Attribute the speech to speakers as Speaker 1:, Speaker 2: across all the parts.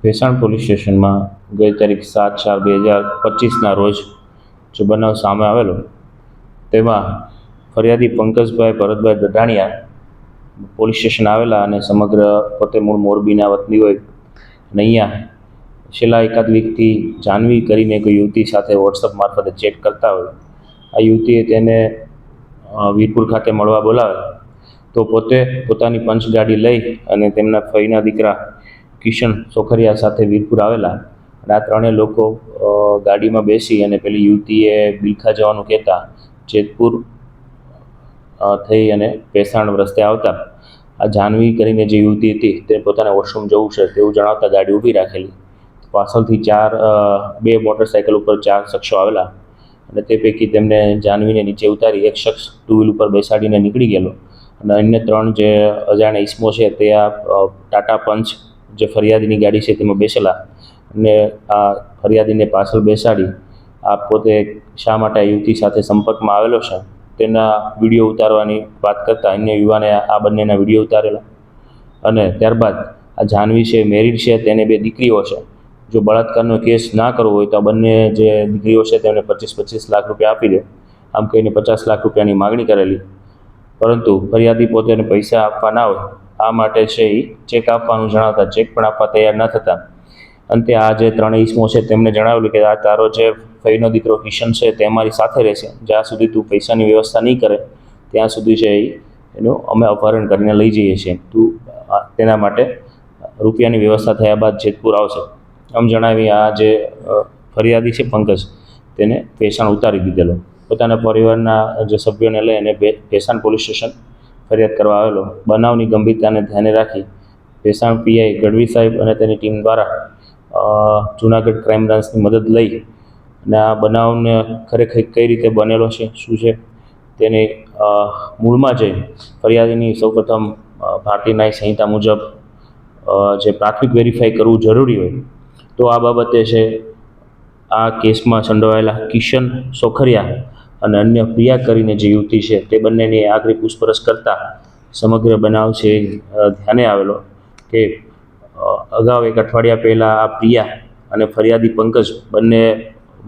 Speaker 1: Bhesan police સ્ટેશનમાં ગઈ તારીખ 7/4/2025ના રોજ જે બનાવ સામે આવેલો તેમાં ફરિયાદી પંકજભાઈ ભરતભાઈ દઢાણિયા પોલીસ સ્ટેશન આવેલા અને સમગ્ર પોતે મૂળ મોરબીના વતની હોય અને અહીંયા છેલ્લા એકાદ વીકથી જાનવી કરીને કોઈ યુવતી સાથે વોટ્સઅપ મારફતે ચેટ કરતા હોય. આ યુવતીએ તેને વીરપુર ખાતે મળવા બોલાવે તો પોતે પોતાની પંચ ગાડી લઈ અને તેમના ફઈના દીકરા કિશન સોખરિયા સાથે વીરપુર આવેલા અને આ ત્રણેય લોકો ગાડીમાં બેસી અને પેલી યુવતીએ બિલખા જવાનું કહેતા જેતપુર થઈ અને ભેસાણ રસ્તે આવતા આ જાનવી કરીને જે યુવતી હતી તે પોતાના વોશરૂમ જવું છે તેવું જણાવતા ગાડી ઊભી રાખેલી. પાછળથી બે મોટરસાઇકલ ઉપર 4 શખ્સો આવેલા અને તે પૈકી તેમને જાનવીને નીચે ઉતારી એક શખ્સ ટુ વ્હીલ ઉપર બેસાડીને નીકળી ગયેલો અને અન્ય 3 જે અજાણ્યા ઈસમો છે તે આ ટાટા પંચ જે ફરિયાદીની ગાડી છે તેમાં બેસેલા અને આ ફરિયાદીને પાછળ બેસાડી આ પોતે શા માટે આ યુવતી સાથે સંપર્કમાં આવેલો છે તેના વિડીયો ઉતારવાની વાત કરતા અન્ય યુવાને આ બંનેના વિડીયો ઉતારેલા અને ત્યારબાદ આ જાનવી છે મેરિડ છે, તેને 2 દીકરીઓ છે. જો બળાત્કારનો કેસ ના કરવો હોય તો આ બંને જે દીકરીઓ છે તેમને 25-25 લાખ રૂપિયા આપી દે આમ કહીને 50 લાખ રૂપિયાની માગણી કરેલી, પરંતુ ફરિયાદી પોતે પૈસા આપવા ના હોય આ માટે છે એ ચેક આપવાનું જણાવતા ચેક પણ આપવા તૈયાર ન થતા અંતે આ જે 3 ઈસમો છે તેમને જણાવેલું કે આ તારો જે ફઈનો દીકરો કિશન છે તે અમારી સાથે રહેશે, જ્યાં સુધી તું પૈસાની વ્યવસ્થા નહીં કરે ત્યાં સુધી છે એનું અમે અપહરણ કરીને લઈ જઈએ છીએ, તું તેના માટે રૂપિયાની વ્યવસ્થા થયા બાદ જેતપુર આવશે આમ જણાવી આ જે ફરિયાદી છે પંકજ તેને ભેસાણ ઉતારી દીધેલો. પોતાના પરિવારના જે સભ્યોને લઈ અને ભેસાણ પોલીસ સ્ટેશન ફરિયાદ કરવા આવેલો. બનાવની ગંભીરતાને ધ્યાને રાખી ભેસાણ પીઆઈ ગઢવી સાહેબ અને તેની ટીમ દ્વારા જૂનાગઢ ક્રાઇમ બ્રાન્ચની મદદ લઈ અને આ બનાવને ખરેખર કઈ રીતે બનેલો છે શું છે તેની મૂળમાં જઈ ફરિયાદીની સૌપ્રથમ ભારતીય ન્યાય સંહિતા મુજબ જે પ્રાથમિક વેરીફાઈ કરવું જરૂરી હોય તો આ બાબતે છે આ કેસમાં સંડોવાયેલા કિશન સોખરિયા અને અન્ય પ્રિયા કરીને જે યુવતી છે તે બંનેની આગળ પૂછપરછ કરતા સમગ્ર બનાવ છે ધ્યાને આવેલો કે અગાઉ 1 અઠવાડિયા પહેલાં આ પ્રિયા અને ફરિયાદી પંકજ બંને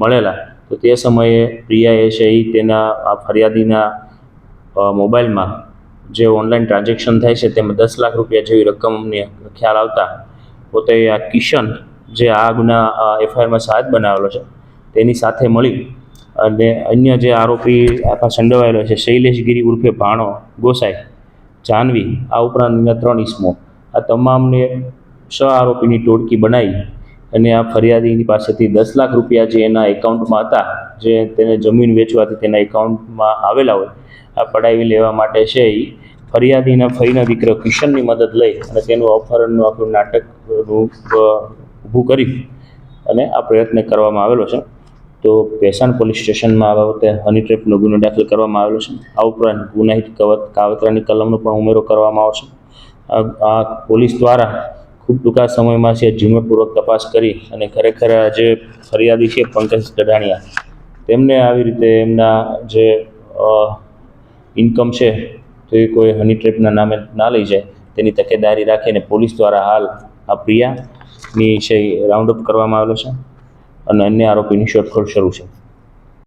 Speaker 1: મળેલા તો તે સમયે પ્રિયાએ છે એ તેના આ ફરિયાદીના મોબાઈલમાં જે ઓનલાઈન ટ્રાન્ઝેક્શન થાય છે તેમાં 10 લાખ રૂપિયા જેવી રકમની ખ્યાલ આવતા પોતે આ કિશન જે આ ગુના એફઆઈઆરમાં સાદ બનાવેલો છે તેની સાથે મળી અને અન્ય જે આરોપી આખા સંડોવાયેલો છે શૈલેષ ગિરી ઉર્ફે ભાણો ગોસાઈ, જાનવી આ ઉપરાંતના 3 ઈસમો આ તમામને 6 આરોપીની ટોળકી બનાવી અને આ ફરિયાદીની પાસેથી 10 લાખ રૂપિયા જે એના એકાઉન્ટમાં હતા જે તેને જમીન વેચવાથી તેના એકાઉન્ટમાં આવેલા હોય આ પડાવી લેવા માટે છે એ ફરિયાદીના ફઈના દીકરો કિશનની મદદ લઈ અને તેનું અપહરણનું આખું નાટક ઊભું કરી અને આ પ્રયત્ન કરવામાં આવેલો છે. તો ભેસાણ પોલીસ સ્ટેશનમાં આ બાબતે હની ટ્રેપનો ગુનો દાખલ કરવામાં આવેલો છે. આ ઉપરાંત ગુનાહિત કાવતરાની કલમનો પણ ઉમેરો કરવામાં આવશે. આ પોલીસ દ્વારા ખૂબ ટૂંકા સમયમાં છે ઝીણવટપૂર્વક તપાસ કરી અને ખરેખર જે ફરિયાદી છે પંકજ દઢાણિયા તેમને આવી રીતે એમના જે ઇન્કમ છે તો એ કોઈ હની ટ્રેપના નામે ના લઈ જાય તેની તકેદારી રાખીને પોલીસ દ્વારા હાલ આ પ્રિયાની છે રાઉન્ડ અપ કરવામાં આવેલો છે અને અન્ય આરોપીની શોધખોળ શરૂ છે.